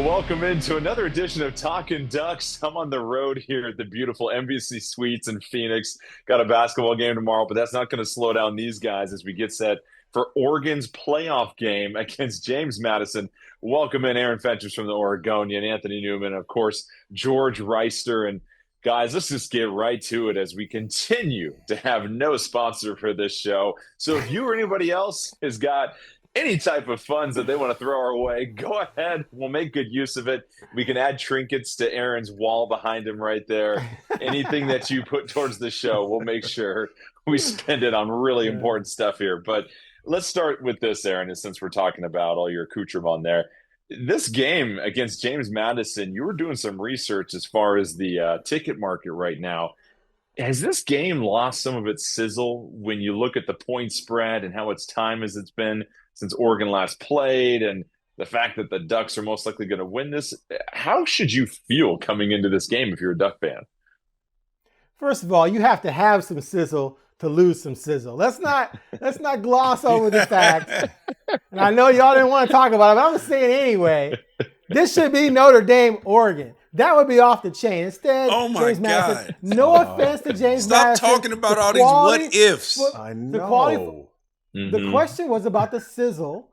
welcome into another edition of Talkin Ducks. I'm on the road here at the beautiful Embassy Suites in Phoenix. Got a basketball game tomorrow, but that's not going to slow down these guys as we get set for Oregon's playoff game against James Madison. Welcome in Aaron Fentress from the Oregonian, Anthony Newman, of course, George Wrighster. And guys, let's just get right to it as we continue to have no sponsor for this show. So if you or anybody else has got any type of funds that they want to throw our way, go ahead. We'll make good use of it. We can add trinkets to Aaron's wall behind him right there. Anything that you put towards the show, we'll make sure we spend it on really important stuff here. But let's start with this, Aaron, since we're talking about all your accoutrement there. This game against James Madison, you were doing some research as far as the ticket market right now. Has this game lost some of its sizzle when you look at the point spread and how much time has it's been since Oregon last played, and the fact that the Ducks are most likely going to win this? How should you feel coming into this game if you're a Duck fan? First of all, you have to have some sizzle to lose some sizzle. Let's not gloss over the fact. And I know y'all didn't want to talk about it, but I'm going to say it anyway. This should be Notre Dame, Oregon. That would be off the chain. Instead, oh my James God. Madison. No offense to James Madison. Stop talking about all these what ifs. I know. The question was about the sizzle,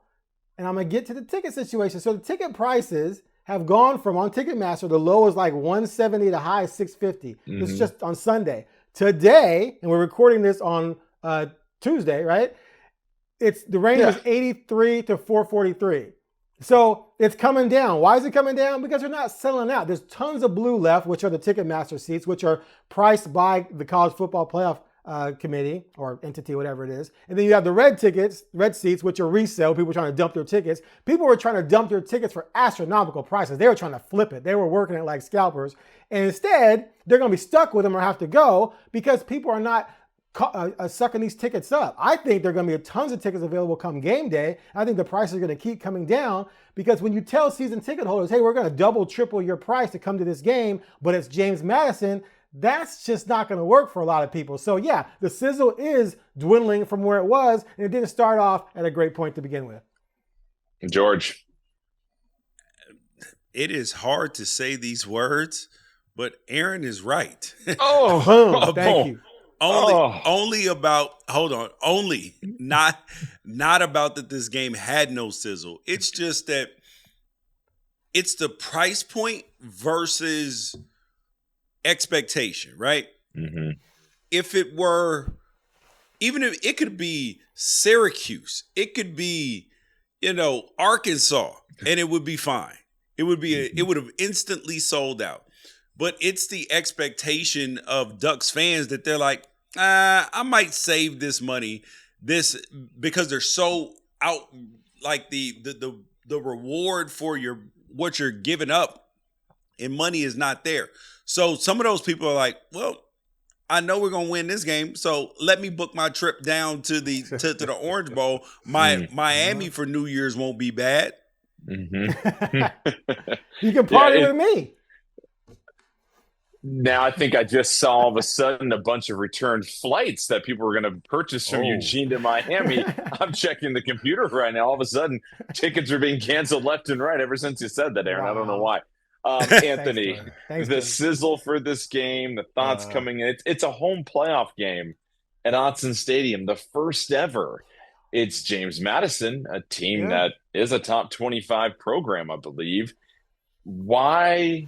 and I'm going to get to the ticket situation. So the ticket prices have gone from, on Ticketmaster, the low is like $170, the high is $650. This is just on Sunday. Today, and we're recording this on Tuesday, right? The range is 83 to 443. So it's coming down. Why is it coming down? Because they're not selling out. There's tons of blue left, which are the Ticketmaster seats, which are priced by the College Football Playoff Committee or entity, whatever it is. And then you have the red seats, which are resale. People trying to dump their tickets. People were trying to dump their tickets for astronomical prices. They were trying to flip it. They were working it like scalpers. And instead, they're going to be stuck with them or have to go because people are not sucking these tickets up. I think there are going to be tons of tickets available come game day. I think the prices are going to keep coming down because when you tell season ticket holders, hey, we're going to double, triple your price to come to this game, but it's James Madison, that's just not going to work for a lot of people. So yeah, the sizzle is dwindling from where it was, and it didn't start off at a great point to begin with. George. It is hard to say these words, but Aaron is right. Oh, thank you. Only about not about that this game had no sizzle. It's just that it's the price point versus expectation, right? Mm-hmm. If it were, even if it could be Syracuse, it could be, Arkansas, and it would be fine. It would be it would have instantly sold out. But it's the expectation of Ducks fans that they're like, I might save this money, because they're so out, like the reward for what you're giving up in money is not there. So some of those people are like, well, I know we're gonna win this game, so let me book my trip down to the Orange Bowl. Miami for New Year's won't be bad. Mm-hmm. You can party with me. Now I think I just saw all of a sudden a bunch of returned flights that people were going to purchase from Eugene to Miami. I'm checking the computer right now. All of a sudden, tickets are being canceled left and right ever since you said that, Aaron. Wow. I don't know why. Anthony, Thanks, the sizzle for this game, the thoughts coming in. It's a home playoff game at Autzen Stadium, the first ever. It's James Madison, a team that is a top 25 program, I believe. Why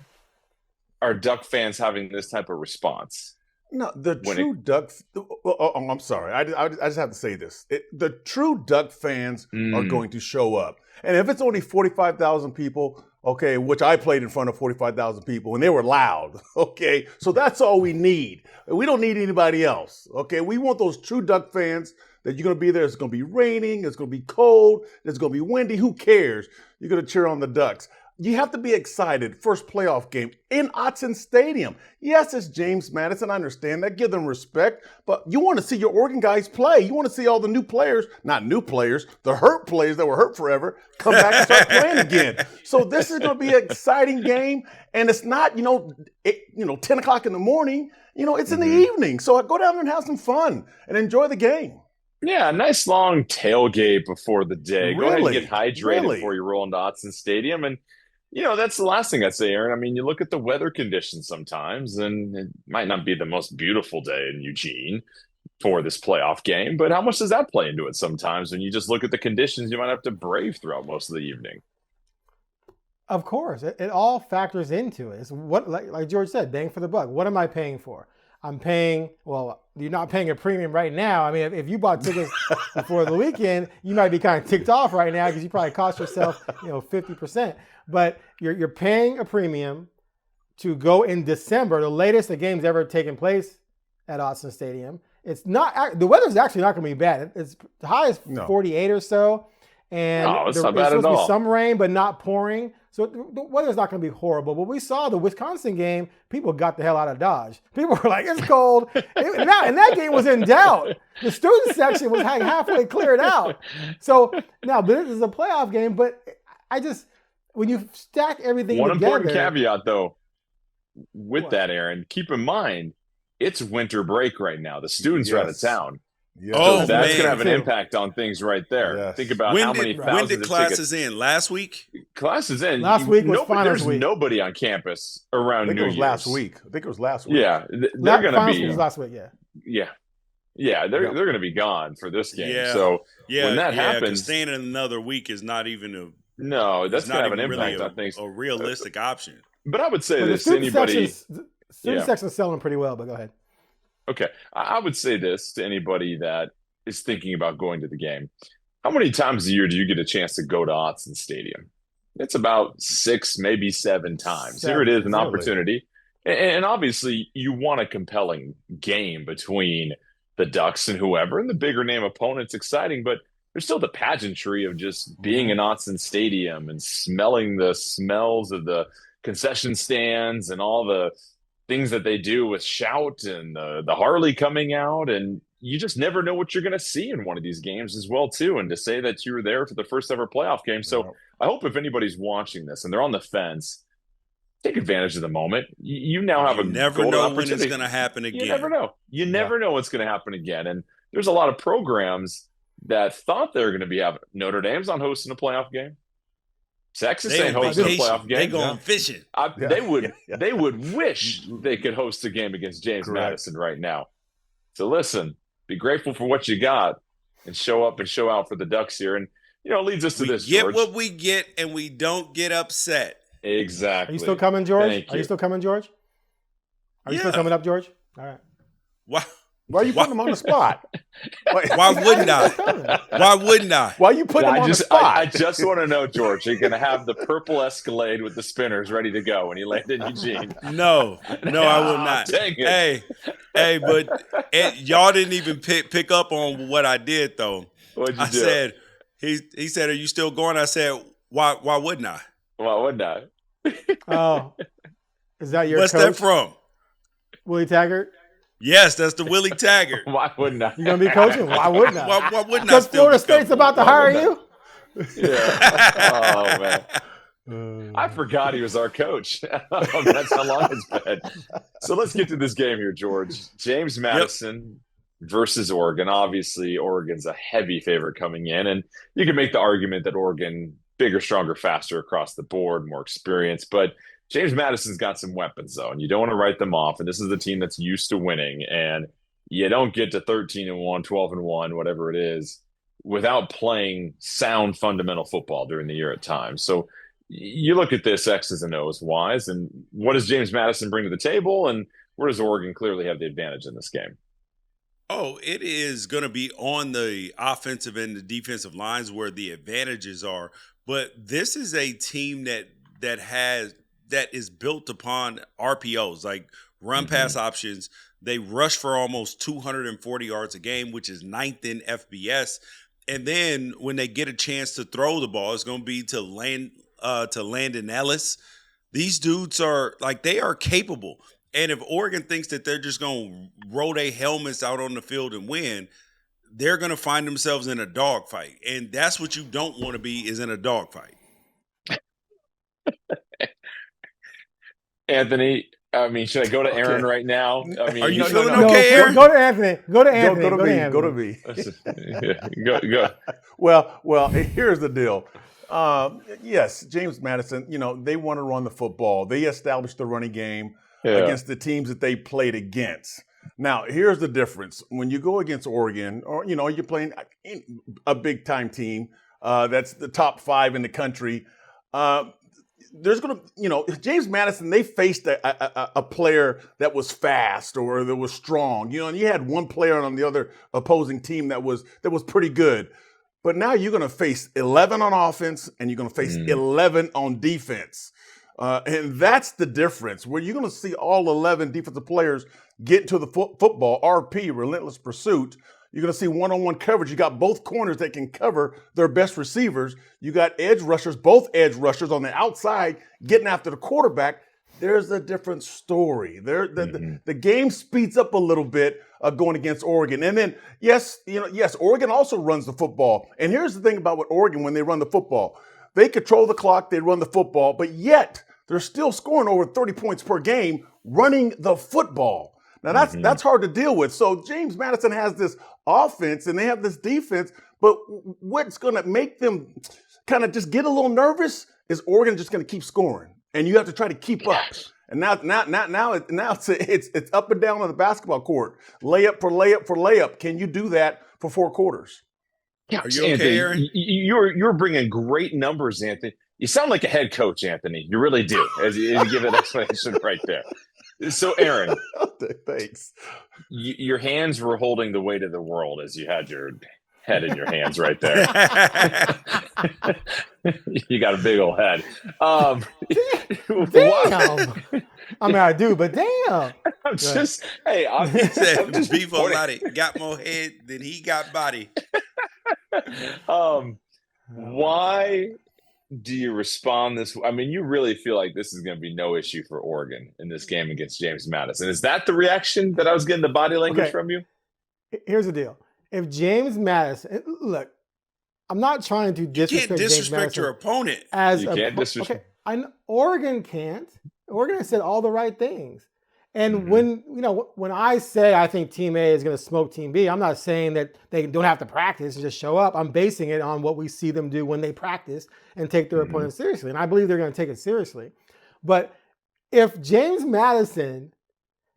are Duck fans having this type of response? No, the true Ducks. I'm sorry. I just have to say this. The true Duck fans are going to show up. And if it's only 45,000 people, okay, which I played in front of 45,000 people, and they were loud, okay? So that's all we need. We don't need anybody else, okay? We want those true Duck fans that you're going to be there. It's going to be raining. It's going to be cold. It's going to be windy. Who cares? You're going to cheer on the Ducks. You have to be excited. First playoff game in Autzen Stadium. Yes, it's James Madison. I understand that. Give them respect. But you want to see your Oregon guys play. You want to see all the new players, not new players, the hurt players that were hurt forever, come back and start playing again. So this is going to be an exciting game. And it's not, 10 o'clock in the morning. It's in the evening. So go down and have some fun and enjoy the game. Yeah, a nice long tailgate before the day. Go ahead and get hydrated before you roll into Autzen Stadium. And That's the last thing I'd say, Aaron. I mean, you look at the weather conditions sometimes, and it might not be the most beautiful day in Eugene for this playoff game, but how much does that play into it sometimes when you just look at the conditions you might have to brave throughout most of the evening? Of course, it all factors into it. It's what, like George said, bang for the buck. What am I paying for? I'm paying, well, you're not paying a premium right now. I mean, if you bought tickets before the weekend, you might be kind of ticked off right now because you probably cost yourself, 50%. But you're paying a premium to go in December, the latest the game's ever taken place at Autzen Stadium. It's not, the weather's actually not going to be bad. It's the high is 48 or so. And it's not bad at all. There's supposed to be some rain, but not pouring. So the weather's not going to be horrible. But we saw the Wisconsin game, people got the hell out of Dodge. People were like, it's cold. And that game was in doubt. The student section was halfway cleared out. So now this is a playoff game, but when you stack everything together. One important caveat, though, with that, Aaron, keep in mind, it's winter break right now. The students are out of town. Yes. So that's going to have an impact on things right there. Yes. Think about how many thousands when did classes tickets. in? Last week? Classes in. Last week was finals There's week. nobody on campus around New Year's. Last week. I think it was last week. Yeah, they're going to be. Was last week, Yeah, they're going to be gone for this game. Yeah. So when that happens, staying in another week is not even that's going to have an impact really on things. A realistic option. But I would say this to anybody. Student section's selling pretty well, but go ahead. Okay, I would say this to anybody that is thinking about going to the game. How many times a year do you get a chance to go to Autzen Stadium? It's about 6, maybe 7 times. Here it is, an opportunity. And obviously, you want a compelling game between the Ducks and whoever, and the bigger name opponent's exciting, but there's still the pageantry of just being in Autzen Stadium and smelling the smells of the concession stands and all the things that they do with Shout and the Harley coming out, and you just never know what you're going to see in one of these games as well, too. And to say that you were there for the first ever playoff game. So I hope if anybody's watching this and they're on the fence, take advantage of the moment. You now have never know when it's going to happen again. You never know. You never know what's going to happen again. And there's a lot of programs that thought they were going to be having. Notre Dame's on hosting a playoff game. Texas ain't hosting a playoff game. They going fishing. They would wish they could host a game against James Madison right now. So listen, be grateful for what you got and show up and show out for the Ducks here. And, it leads us to this, George. We get what we get and we don't get upset. Exactly. Are you still coming, George? Thank you. Are you still coming, George? Are you still coming up, George? All right. Why are you putting him on the spot? Why wouldn't I? Why wouldn't I? Why are you putting him on the spot? I just want to know, George, you're going to have the purple Escalade with the spinners ready to go when you land in Eugene. No, I will not. Dang it. Hey, but y'all didn't even pick up on what I did, though. What'd you do? Said, he said, are you still going? I said, why wouldn't I? Why wouldn't I? Oh, is that your What's coach? that from? Willie Taggart? Yes, that's the Willie Taggart. Why wouldn't I? You gonna be coaching? Why wouldn't I? Why wouldn't I? Because Florida State's about to hire you. Yeah. Oh man, I forgot he was our coach. That's how long it's been. So let's get to this game here, George. James Madison versus Oregon. Obviously, Oregon's a heavy favorite coming in, and you can make the argument that Oregon bigger, stronger, faster across the board, more experience, but James Madison's got some weapons, though, and you don't want to write them off. And this is a team that's used to winning, and you don't get to 13-1, 12-1, whatever it is, without playing sound fundamental football during the year at times. So you look at this X's and O's wise, and what does James Madison bring to the table, and where does Oregon clearly have the advantage in this game? Oh, it is going to be on the offensive and the defensive lines where the advantages are. But this is a team that is built upon RPOs, like run pass options. They rush for almost 240 yards a game, which is 9th in FBS. And then when they get a chance to throw the ball, it's going to be to Landon Ellis. These dudes are they are capable. And if Oregon thinks that they're just going to roll their helmets out on the field and win, they're going to find themselves in a dogfight. And that's what you don't want to be, is in a dogfight. Anthony, I mean, should I go to Aaron right now? I mean, are you feeling okay, Aaron? Go to Anthony. Go to Anthony. Go to me. Go. Well, here's the deal. Yes, James Madison, they want to run the football. They established the running game against the teams that they played against. Now, here's the difference. When you go against Oregon, or, you're playing a big-time team that's the top 5 in the country, there's going to, James Madison, they faced a player that was fast or that was strong, and you had one player on the other opposing team that was pretty good. But now you're going to face 11 on offense and you're going to face 11 on defense. And that's the difference, where you're going to see all 11 defensive players get into the football, RP, relentless pursuit. You're going to see one-on-one coverage. You got both corners that can cover their best receivers. You got edge rushers, both edge rushers on the outside getting after the quarterback. There's a different story. The game speeds up a little bit going against Oregon. And then, yes, Oregon also runs the football. And here's the thing about Oregon when they run the football. They control the clock, they run the football, but yet they're still scoring over 30 points per game running the football. Now, that's hard to deal with. So James Madison has this offense and they have this defense, but what's going to make them kind of just get a little nervous is Oregon just going to keep scoring. And you have to try to keep up. And now it's up and down on the basketball court. Layup for layup for layup. Can you do that for 4 quarters? Yeah, are you okay, Anthony, Aaron? You're bringing great numbers, Anthony. You sound like a head coach, Anthony. You really do, as you give an explanation right there. So, Aaron, thanks. Your hands were holding the weight of the world as you had your head in your hands right there. You got a big old head. Damn. I mean, I do, but damn. I'm just beef on body. Got more head than he got body. Why do you respond this? I mean, you really feel like this is going to be no issue for Oregon in this game against James Madison. Is that the reaction that I was getting the body language from you? Here's the deal. If James Madison, look, I'm not trying to disrespect You can't disrespect your opponent. You can't disrespect. Okay, Oregon can't. Oregon has said all the right things. And when I say I think Team A is going to smoke Team B, I'm not saying that they don't have to practice and just show up. I'm basing it on what we see them do when they practice and take their opponent seriously. And I believe they're going to take it seriously. But if James Madison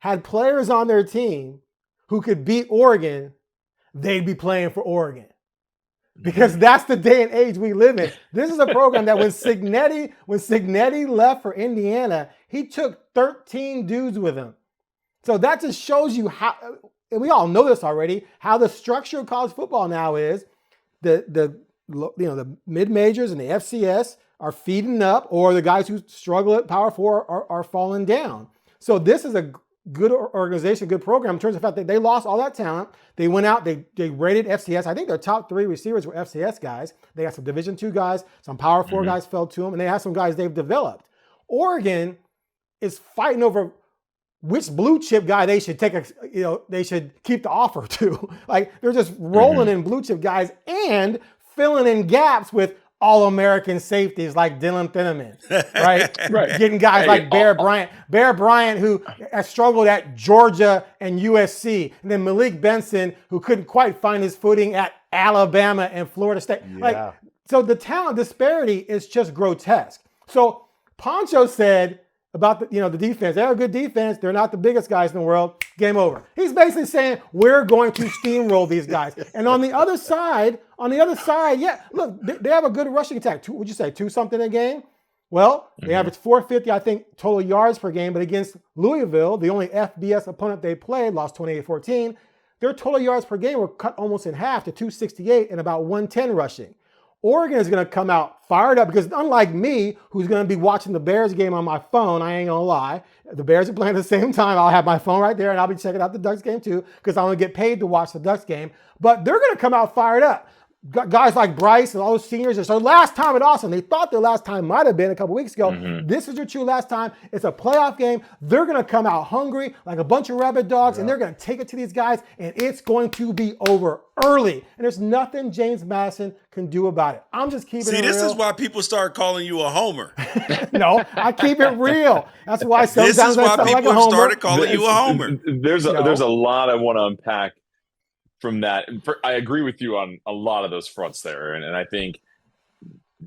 had players on their team who could beat Oregon, they'd be playing for Oregon. Because that's the day and age we live in. This is a program that when Cignetti left for Indiana, he took 13 dudes with him. So that just shows you how, and we all know this already, how the structure of college football now is. The mid-majors and the FCS are feeding up, or the guys who struggle at Power 4 are falling down. So this is a good organization, good program in terms of the fact that they lost all that talent. They went out, they rated FCS. I think their top 3 receivers were FCS guys. They got some Division II guys, some Power 4 guys fell to them, and they have some guys they've developed. Oregon is fighting over which blue chip guy they should they should keep the offer to. Like, they're just rolling in blue chip guys and filling in gaps with all-American safeties like Dylan Thieneman, right? Getting guys like Bear Bryant, who has struggled at Georgia and USC, and then Malik Benson, who couldn't quite find his footing at Alabama and Florida State. Yeah. So the talent disparity is just grotesque. So Poncho said about the defense, they're a good defense. They're not the biggest guys in the world. Game over. He's basically saying we're going to steamroll these guys. And on the other side, yeah, look, they have a good rushing attack. Would you say 2-something a game? Well, they average 450, I think, total yards per game. But against Louisville, the only FBS opponent they played, lost 28-14. Their total yards per game were cut almost in half to 268 and about 110 rushing. Oregon is going to come out fired up because unlike me, who's going to be watching the Bears game on my phone, I ain't going to lie. The Bears are playing at the same time. I'll have my phone right there and I'll be checking out the Ducks game too because I want to get paid to watch the Ducks game. But they're going to come out fired up. Guys like Bryce and all those seniors. So last time at Autzen, they thought their last time might have been a couple weeks ago. This is your true last time. It's a playoff game. They're going to come out hungry like a bunch of rabid dogs, and they're going to take it to these guys, and it's going to be over early. And there's nothing James Madison can do about it. I'm just keeping it real. See, this is why people start calling you a homer. No, I keep it real. That's why sometimes this is why people like started calling you a homer. There's a lot I want to unpack from that. I agree with you on a lot of those fronts there. And I think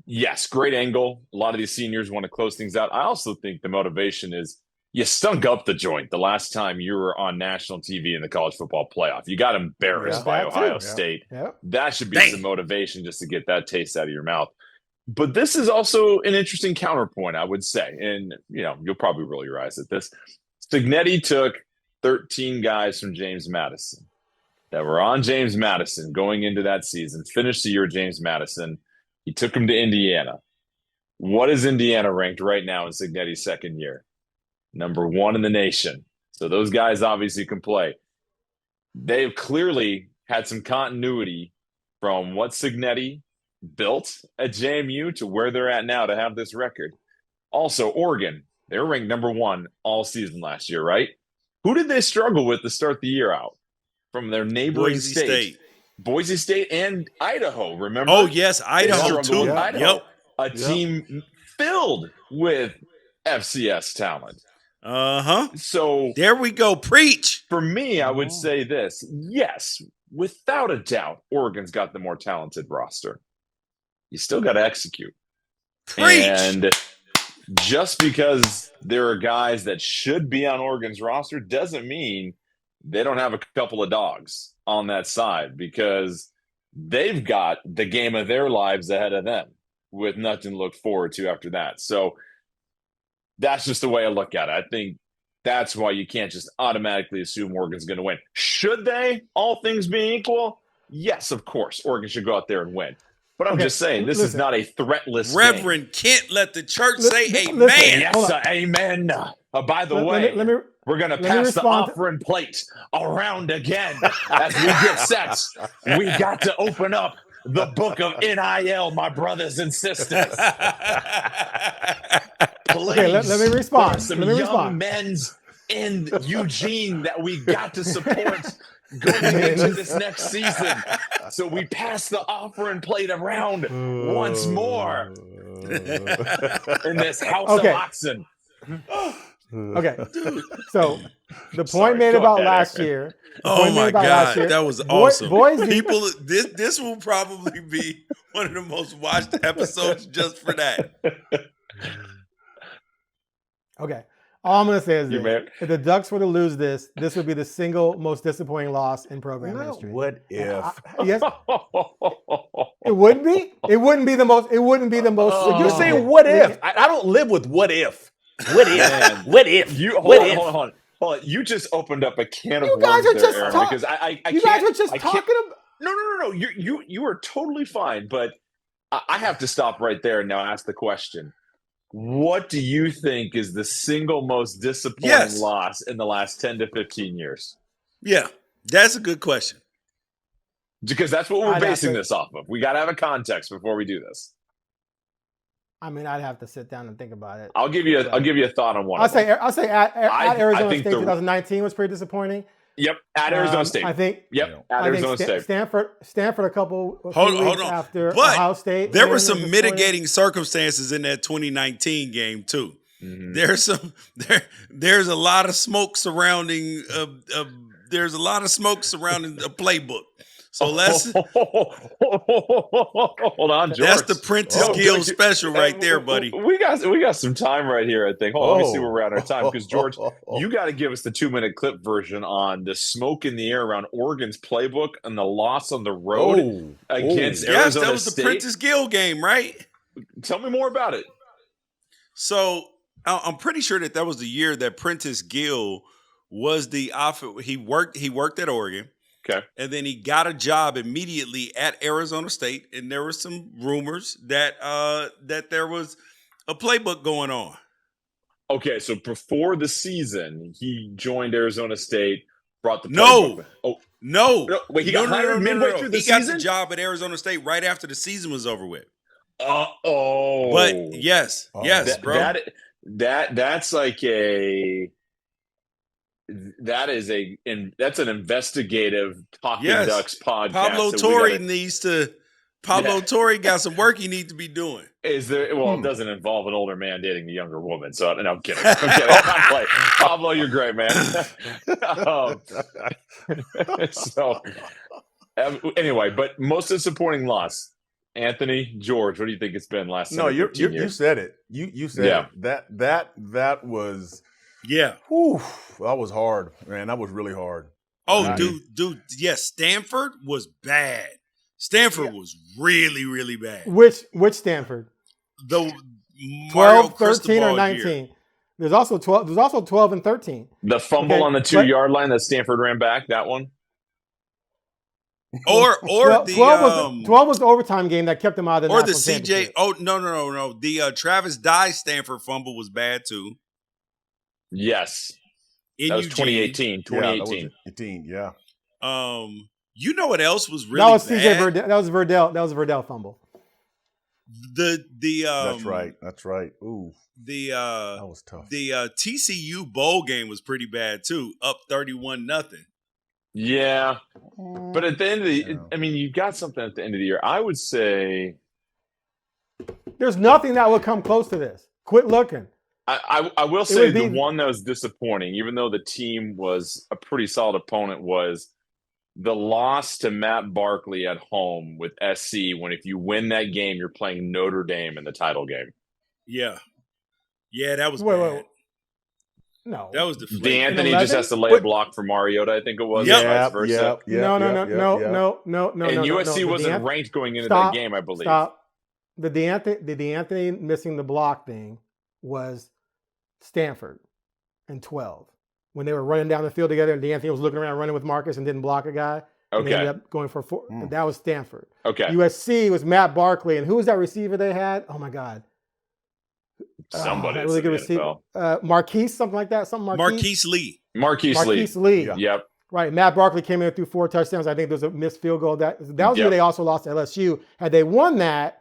Yes, great angle. A lot of these seniors want to close things out. I also think the motivation is you stunk up the joint the last time you were on national TV in the college football playoff. You got embarrassed by Ohio State. Yep. That should be some motivation just to get that taste out of your mouth. But this is also an interesting counterpoint, I would say. And, you'll probably roll your eyes at this. Cignetti took 13 guys from James Madison that were on James Madison going into that season, finished the year James Madison. He took them to Indiana. What is Indiana ranked right now in Cignetti's second year? Number 1 in the nation. So those guys obviously can play. They've clearly had some continuity from what Cignetti built at JMU to where they're at now to have this record. Also, Oregon, they were ranked number 1 all season last year, right? Who did they struggle with to start the year out from their neighboring state? Boise State and Idaho, remember? Oh, yes, Idaho too. Yeah. Idaho, a team filled with FCS talent. Uh-huh. So there we go. Preach. For me, I would say this. Yes, without a doubt, Oregon's got the more talented roster. You still got to execute. Preach. And just because there are guys that should be on Oregon's roster doesn't mean they don't have a couple of dogs on that side, because they've got the game of their lives ahead of them with nothing to look forward to after that. So that's just the way I look at it. I think that's why you can't just automatically assume Oregon's going to win. Should they, all things being equal? Yes, of course. Oregon should go out there and win. But I'm just saying, this is not a threatless Reverend game. Kent, let the church say amen. Yes, amen. By the way, we're going to pass the offering plate around again as we get set. We got to open up the book of NIL, my brothers and sisters. Please, okay, let me respond. Some young men's in Eugene that we got to support going into this next season. So we pass the offering plate around once more in this house of Autzen. Okay, so the point made about last year. Oh my God, that was awesome. People, this will probably be one of the most watched episodes just for that. Okay, all I'm going to say is this. If the Ducks were to lose this would be the single most disappointing loss in program history. What if? Yes, it wouldn't be. It wouldn't be the most. It wouldn't be the most. You're saying what if? I don't live with what if. What if? What if? Hold on. You just opened up a can of worms there, Aaron, because I you guys were just talking about. No. You are totally fine, but I have to stop right there and now ask the question. What do you think is the single most disappointing loss in the last 10 to 15 years? Yeah, that's a good question. Because that's what we're basing this off of. We got to have a context before we do this. I mean, I'd have to sit down and think about it. I'll give you a thought on one. I'll say at Arizona State 2019 was pretty disappointing. Yep, at Arizona State. I think. Yep, at Arizona State. Stanford a couple hold on. After but Ohio State. There were some mitigating circumstances in that 2019 game too. Mm-hmm. There's a lot of smoke surrounding. There's a lot of smoke surrounding the playbook. So let's hold on, George. That's the Prentice Guild special right there, buddy. We got some time right here, I think. Hold on, let me see where we're at our time, because George, you got to give us the 2-minute clip version on the smoke in the air around Oregon's playbook and the loss on the road against Arizona State. Yes, that was the Prentice Guild game, right? Tell me more about it. So I'm pretty sure that was the year that Prentice Gill was the he worked at Oregon. Okay. And then he got a job immediately at Arizona State, and there were some rumors that there was a playbook going on. Okay, so before the season, he joined Arizona State, brought the playbook. No. Wait, he got hired midway through the season? He got the job at Arizona State right after the season was over with. But yes, bro. That's like that's an investigative Talkin Ducks podcast. Pablo Torre got some work he needs to be doing. Is there? Well, it doesn't involve an older man dating a younger woman. So no, I'm kidding. Pablo, you're great, man. Anyway, but most disappointing loss. Anthony, George, what do you think it's been last No, 15 years? you said it. You said it. That was whew, that was hard, man. That was really hard. Oh, dude, yes, Stanford was bad. Stanford was really, really bad. Which Stanford? The 12, 13, or 19? Year. There's also 12. There's also 12 and 13. The fumble on the 2-yard line that Stanford ran back. That one. Or 12, the 12 was the overtime game that kept them out of the national championship. Oh no. The Travis Dye Stanford fumble was bad too. Yes. That was 2018. 2018. Yeah. You know what else was really that was bad? CJ Verdell. That was Verdell. That was a Verdell fumble. That's right. Ooh. That was tough. The TCU bowl game was pretty bad too. Up 31-0. Yeah. But at the end of you got something at the end of the year. I would say there's nothing that would come close to this. Quit looking. I will say the one that was disappointing, even though the team was a pretty solid opponent, was the loss to Matt Barkley at home with SC, when if you win that game, you're playing Notre Dame in the title game. Yeah, that was bad. Wait. No. That was the D'Anthony just has to lay a block for Mariota, I think it was. Yep. Vice versa. No. And USC wasn't ranked going into that game, I believe. Stop. The D'Anthony missing the block thing was Stanford in 12. When they were running down the field together and D'Anthony was looking around running with Marcus and didn't block a guy. And they ended up going for 4. That was Stanford. Okay. USC was Matt Barkley. And who was that receiver they had? Oh, my God. Somebody. Really good receiver. Marquise, something like that. Marquise Lee. Marquise Lee. Yeah. Yep. Right. Matt Barkley came in through 4 touchdowns. I think there was a missed field goal. That was the year they also lost to LSU. Had they won that,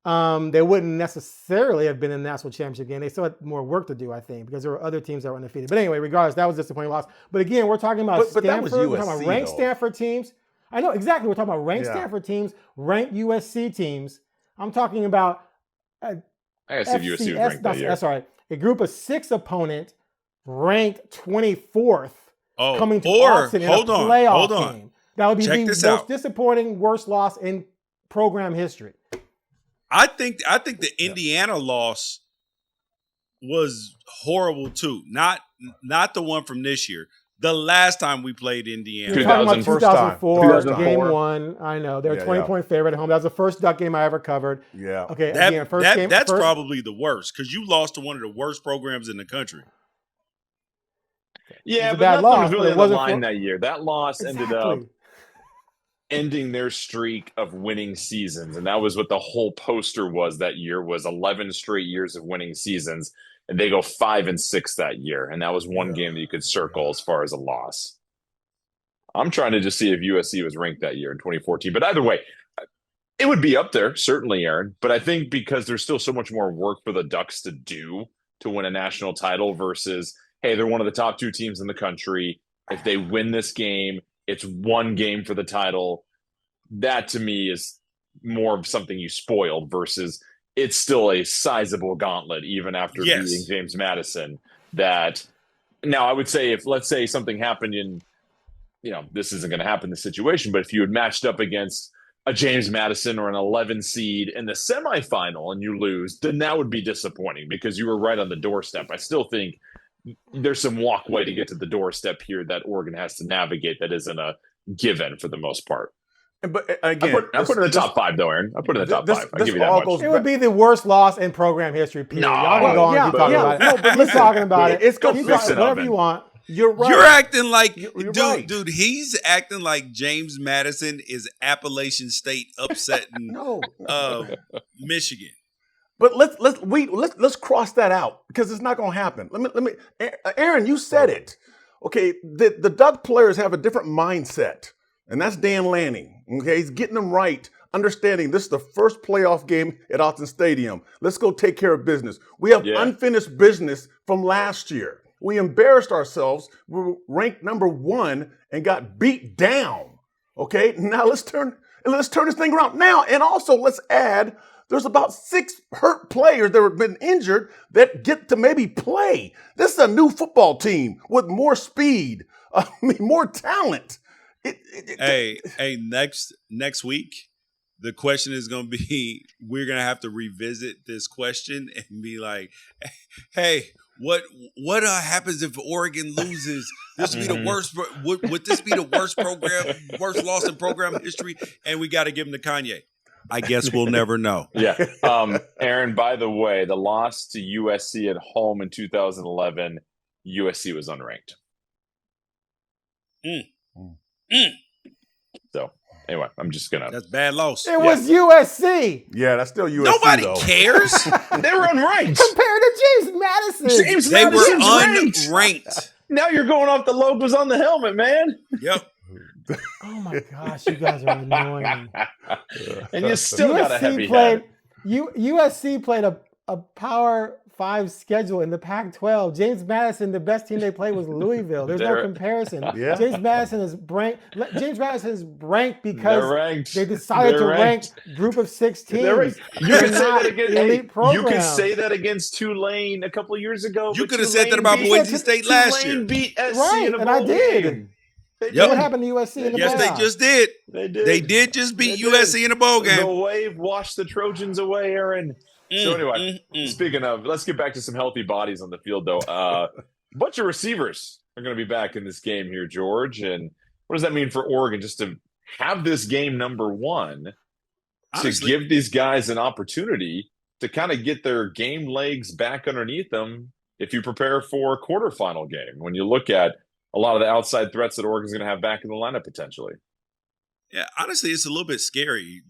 they wouldn't necessarily have been in the national championship game. They still had more work to do, I think, because there were other teams that were undefeated. But anyway, regardless, that was a disappointing loss. But again, we're talking about Stanford. That was USC, we're talking about ranked Stanford teams. I know, exactly. We're talking about ranked Stanford teams, ranked USC teams. I'm talking about I guess if USC was ranked that year. That's all right. A group of 6 opponent ranked 24th coming to Autzen in a playoff game. That would be the most disappointing, worst loss in program history. I think the Indiana loss was horrible too. Not the one from this year. The last time we played Indiana. You're talking about 2004, game 1. I know. They're a 20-point favorite at home. That was the first Duck game I ever covered. Yeah. Okay, that's probably the worst because you lost to one of the worst programs in the country. Yeah, but nothing was really on the line that year. That loss ended up ending their streak of winning seasons. And that was what the whole poster was that year, was 11 straight years of winning seasons. And they go 5-6 that year. And that was one game that you could circle as far as a loss. I'm trying to just see if USC was ranked that year in 2014. But either way, it would be up there, certainly, Aaron. But I think because there's still so much more work for the Ducks to do to win a national title versus, hey, they're one of the top 2 teams in the country. If they win this game, it's one game for the title. That to me is more of something you spoiled versus it's still a sizable gauntlet even after beating James Madison. That now I would say if, let's say, something happened in, this isn't going to happen in the situation, but if you had matched up against a James Madison or an 11 seed in the semifinal and you lose, then that would be disappointing because you were right on the doorstep. I still think there's some walkway to get to the doorstep here that Oregon has to navigate that isn't a given for the most part. But again, I put it in the top 5, though, Aaron. I put it in the top 5. I give you that much. It would be the worst loss in program history. Period. Y'all can go on and keep talking about it. No, but he's talking about it. It's going to fix it. Whatever you want. You're right. You're acting like, right. dude. He's acting like James Madison is Appalachian State upsetting Michigan. But let's cross that out because it's not going to happen. Let me. Aaron, you said it. Okay, the Duck players have a different mindset. And that's Dan Lanning, okay? He's getting them right, understanding this is the first playoff game at Autzen Stadium. Let's go take care of business. We have unfinished business from last year. We embarrassed ourselves. We were ranked number 1 and got beat down, okay? Now let's turn this thing around. Now, and also let's add, there's about 6 hurt players that have been injured that get to maybe play. This is a new football team with more speed, more talent. Hey, next week, The question is going to be, we're going to have to revisit this question and be like, hey, what happens if Oregon loses? This would be the worst. Would this be the worst loss in program history? And we got to give him to Kanye. I guess we'll never know. Yeah. Aaron, by the way, the loss to USC at home in 2011, USC was unranked. So anyway, I'm just gonna. That's bad loss. It was USC. Yeah, that's still USC. Nobody though. cares. They were unranked Compared to James Madison. They were Madison's unranked. Now you're going off the logos on the helmet, man. Yep. Oh my gosh, you guys are annoying. And you still got a heavy played, head. USC played a Power 5 schedule in the Pac-12. James Madison, the best team they played was Louisville. There's no comparison. Yeah. James Madison is ranked because they decided to rank group of 6 teams. You could say that against elite programs. You could say that against Tulane a couple of years ago. You could have said that about Boise State last year. Tulane beat SC right, in a and I bowl did. game. What happened to USC in the Yes, playoffs? they just did. They did just beat USC in a bowl game. The wave washed the Trojans away, Aaron. So anyway, speaking of, let's get back to some healthy bodies on the field, though. A bunch of receivers are going to be back in this game here, George. And what does that mean for Oregon just to have this game number one, Honestly, to give these guys an opportunity to kind of get their game legs back underneath them if you prepare for a quarterfinal game, when you look at a lot of the outside threats that Oregon's going to have back in the lineup potentially? Yeah, honestly, it's a little bit scary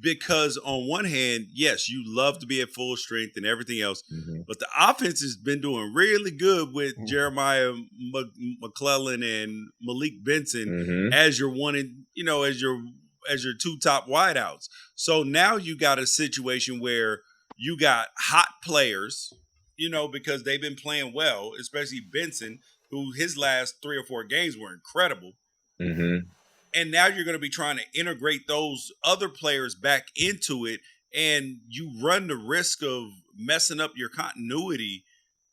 because on one hand, yes, you love to be at full strength and everything else, but the offense has been doing really good with Jeremiah McClellan and Malik Benson as your one, as your 2 top wideouts. So now you got a situation where you got hot players, because they've been playing well, especially Benson, who his last 3 or 4 games were incredible. And now you're going to be trying to integrate those other players back into it, and you run the risk of messing up your continuity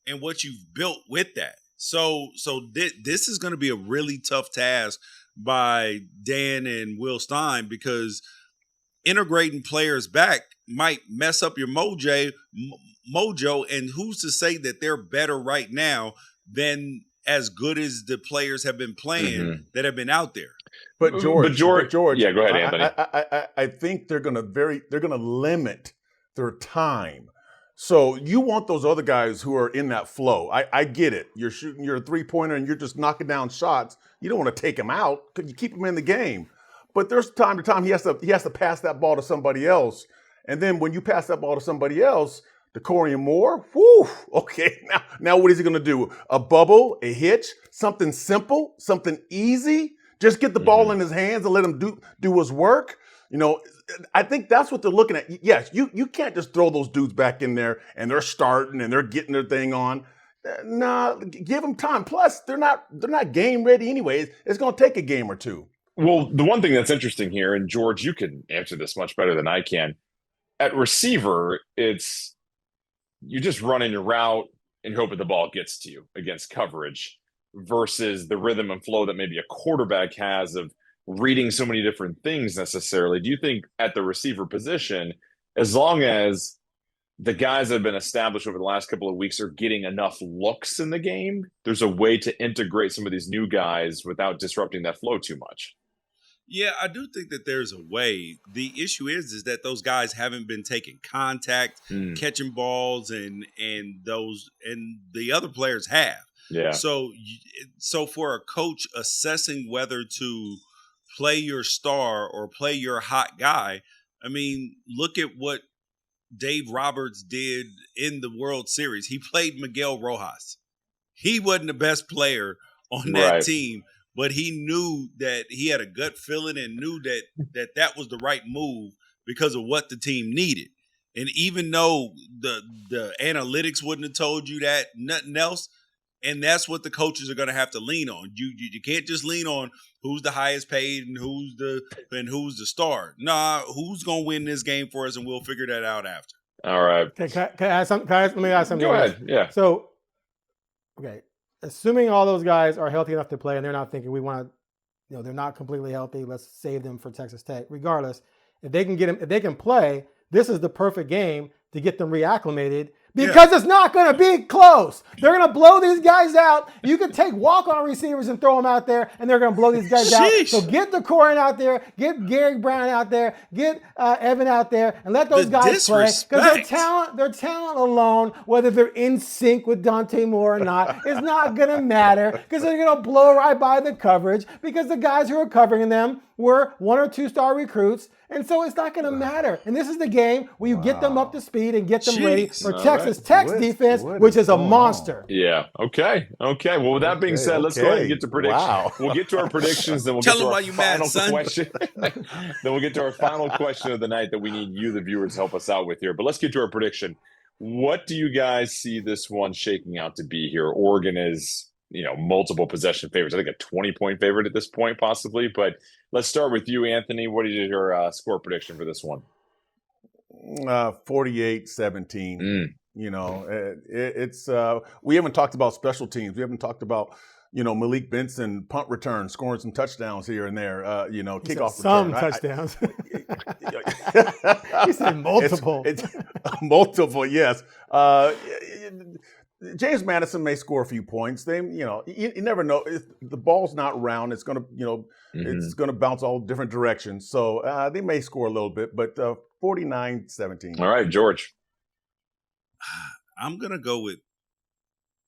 and what you've built with that. So this is going to be a really tough task by Dan and Will Stein, because integrating players back might mess up your mojo, and who's to say that they're better right now than as good as the players have been playing that have been out there. But George, yeah, go ahead, Anthony. I think they're gonna limit their time. So you want those other guys who are in that flow. I get it. You're shooting your 3-pointer and you're just knocking down shots. You don't want to take him out because you keep him in the game. But there's time to time he has to pass that ball to somebody else. And then when you pass that ball to somebody else, Decorian Moore, whoo, okay, now what is he going to do? A bubble, a hitch, something simple, something easy? Just get the ball in his hands and let him do his work? I think that's what they're looking at. Yes, you can't just throw those dudes back in there and they're starting and they're getting their thing on. Nah, give them time. Plus, they're not game ready anyway. It's going to take a game or two. Well, the one thing that's interesting here, and George, you can answer this much better than I can. At receiver, it's you just run in your route and hope that the ball gets to you against coverage versus the rhythm and flow that maybe a quarterback has of reading so many different things necessarily. Do you think at the receiver position, as long as the guys that have been established over the last couple of weeks are getting enough looks in the game, there's a way to integrate some of these new guys without disrupting that flow too much? Yeah, I do think that there's a way. The issue is that those guys haven't been taking contact, catching balls, and the other players have. Yeah. So for a coach assessing whether to play your star or play your hot guy, I mean, look at what Dave Roberts did in the World Series. He played Miguel Rojas. He wasn't the best player on that team, but he knew that he had a gut feeling and knew that was the right move because of what the team needed. And even though the analytics wouldn't have told you that, nothing else, and that's what the coaches are going to have to lean on. You can't just lean on who's the highest paid and who's the star. Nah, who's going to win this game for us, and we'll figure that out after. All right. Okay, let me ask something. Go ahead. Yeah. So, okay, assuming all those guys are healthy enough to play and they're not thinking we want to, they're not completely healthy, let's save them for Texas Tech. Regardless, if they can play, this is the perfect game to get them reacclimated. Because it's not going to be close. They're going to blow these guys out. You can take walk-on receivers and throw them out there, and they're going to blow these guys out. So get the Corin out there, get Gary Brown out there, get Evan out there, and let those guys play. Because their talent alone, whether they're in sync with Dante Moore or not, is not going to matter because they're going to blow right by the coverage because the guys who are covering them were 1 or 2 star recruits. And so it's not going to matter. And this is the game where you get them up to speed and get them ready for Texas Tech's defense, which is a monster. Yeah. Okay. Well, with that being said, let's go ahead and get to predictions. Wow. We'll get to our predictions, then we'll get to our final question. Then we'll get to our final question of the night that we need you, the viewers, to help us out with here. But let's get to our prediction. What do you guys see this one shaking out to be here? Oregon is, multiple possession favorites. I think a 20-point favorite at this point, possibly. But let's start with you, Anthony. What is your score prediction for this one? 48-17. It's we haven't talked about special teams. We haven't talked about Malik Benson punt return, scoring some touchdowns here and there. Kickoff some return. Touchdowns. He said multiple. It's multiple. Yes. James Madison may score a few points. You never know. If the ball's not round, it's gonna it's gonna bounce all different directions. So they may score a little bit, but 49-17. All right, George. I'm gonna go with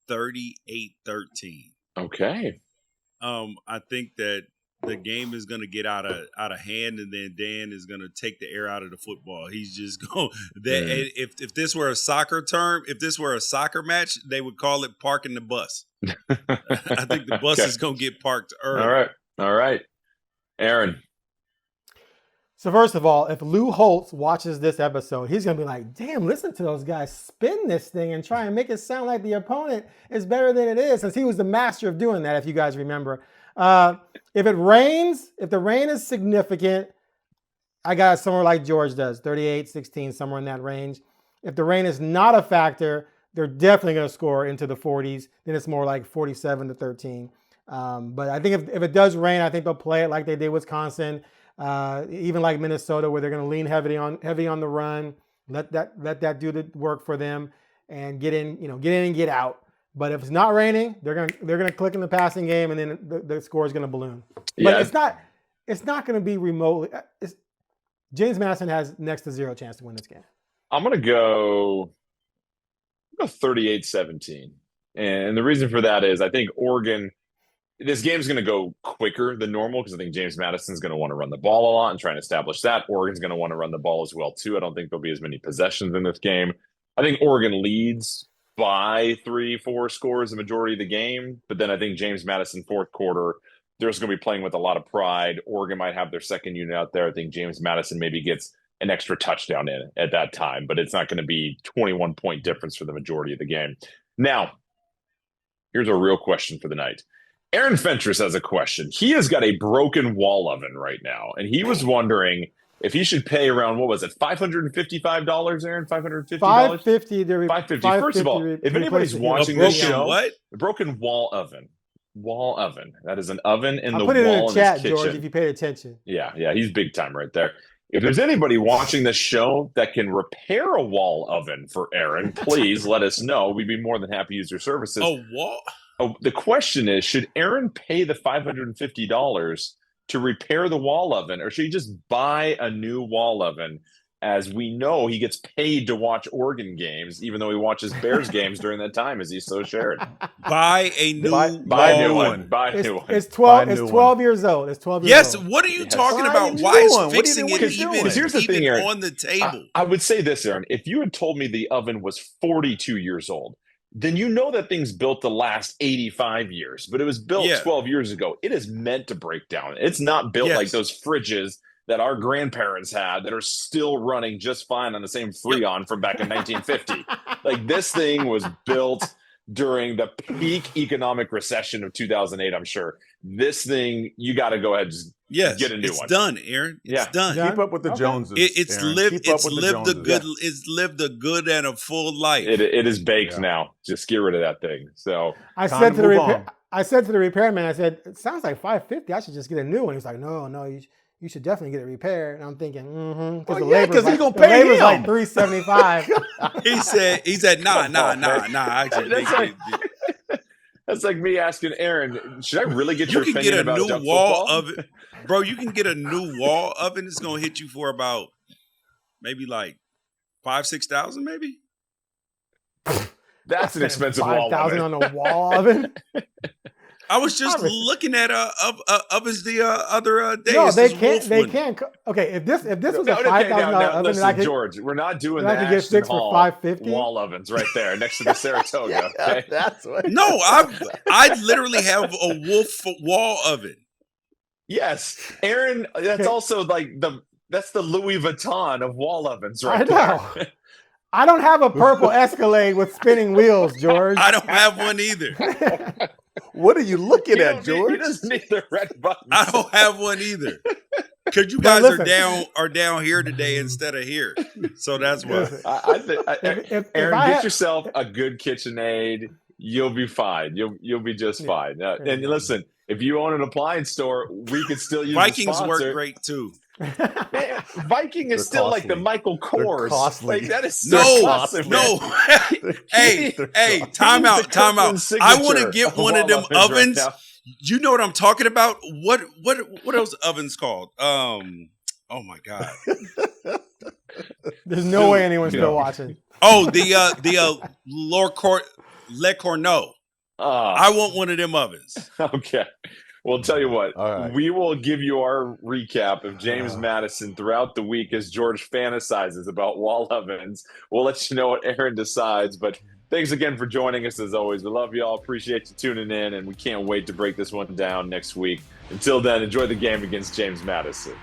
38-13. Okay. I think that the game is going to get out of hand, and then Dan is going to take the air out of the football. He's just going that. If this were a soccer term, if this were a soccer match, they would call it parking the bus. I think the bus is going to get parked early. All right, Aaron. So first of all, if Lou Holtz watches this episode, he's going to be like, damn, listen to those guys spin this thing and try and make it sound like the opponent is better than it is, since he was the master of doing that, if you guys remember. If it rains, if the rain is significant, I got somewhere like George does, 38-16, somewhere in that range. If the rain is not a factor, they're definitely going to score into the 40s. Then it's more like 47-13. But I think if it does rain, I think they'll play it like they did Wisconsin, even like Minnesota, where they're going to lean heavy on the run. Let that do the work for them and get in and get out. But if it's not raining, they're gonna click in the passing game, and then the score is gonna balloon. But it's not gonna be remotely. James Madison has next to zero chance to win this game. I'm gonna go 38-17, and the reason for that is I think Oregon. This game's going to go quicker than normal because I think James Madison's going to want to run the ball a lot and try and establish that. Oregon's going to want to run the ball as well, too. I don't think there'll be as many possessions in this game. I think Oregon leads by 3-4 scores the majority of the game. But then I think James Madison, fourth quarter, they're just going to be playing with a lot of pride. Oregon might have their second unit out there. I think James Madison maybe gets an extra touchdown in at that time, but it's not going to be 21-point difference for the majority of the game. Now, here's a real question for the night. Aaron Fentress has a question. He has got a broken wall oven right now, and he was wondering if he should pay around, what was it, $555, Aaron? $550? $550. First of all, if anybody's watching this show, a broken wall oven. Wall oven. That is an oven in the wall in his kitchen. I'll put it in the chat, George, if you pay attention. Yeah, he's big time right there. If there's anybody watching this show that can repair a wall oven for Aaron, please let us know. We'd be more than happy to use your services. A wall? Oh, the question is, should Aaron pay the $550 to repair the wall oven, or should he just buy a new wall oven? As we know, he gets paid to watch Oregon games, even though he watches Bears games during that time, as he's so shared. Buy a new one. It's 12 years old. It's 12 years old. Yes, what are you talking about? Why is fixing it even on the table? I would say this, Aaron. If you had told me the oven was 42 years old, then you know that thing's built to last 85 years, but it was built 12 years ago. It is meant to break down. It's not built like those fridges that our grandparents had that are still running just fine on the same Freon from back in 1950. Like, this thing was built during the peak economic recession of 2008, I'm sure. This thing, you got to go ahead and just get a new one. It's done, Aaron. It's done. Keep up with the Joneses. It's lived a good and a full life. It is baked now. Just get rid of that thing. So I said to the repairman, I said, it sounds like $550. I should just get a new one. He's like, no, you you should definitely get it repaired. And I'm thinking, because Well, yeah, because he's gonna pay labor's him. like $375. He said, nah. Actually, That's like me asking Aaron, should I really get your you can opinion get a about new duck wall football? oven, bro. You can get a new wall oven. It's gonna hit you for about maybe like 5,000-6,000, maybe. That's an expensive wall 5,000 oven. on a wall oven. I was just looking at ovens the other day. No, It's they this can't. wolf They one. can't. Okay, if this was No, a okay, $5,000 oven, listen, then I could George, we're not doing then the I could get Ashton fixed for Hall $550. wall ovens right there next to the Saratoga. Okay? That's what. No, I literally have a wolf wall oven. Yes, Aaron. That's Okay. also like that's the Louis Vuitton of wall ovens, I right know. there. I don't have a purple Escalade with spinning wheels, George. I don't have one either. What are you looking He at, George? He doesn't need the red buttons. I don't have one either. Because you But guys listen. are down here today instead of here, so that's why. Listen, I think if Aaron, I get had- yourself a good KitchenAid. You'll be fine. You'll be just fine. And listen, if you own an appliance store, we could still use Vikings the work sponsor. great too. Man, Viking is They're still like the costly. Michael Kors. costly. Like that is No, costly, no. man. hey, time out. I want to get one of them ovens. Right, You know what I'm talking about? What those ovens called? Oh my god. There's no way anyone's still watching. Oh, the Le Corneau. I want one of them ovens. Okay. Well, tell you what, All right. we will give you our recap of James Madison throughout the week as George fantasizes about wall ovens. We'll let you know what Aaron decides. But thanks again for joining us as always. We love you all. Appreciate you tuning in, and we can't wait to break this one down next week. Until then, enjoy the game against James Madison.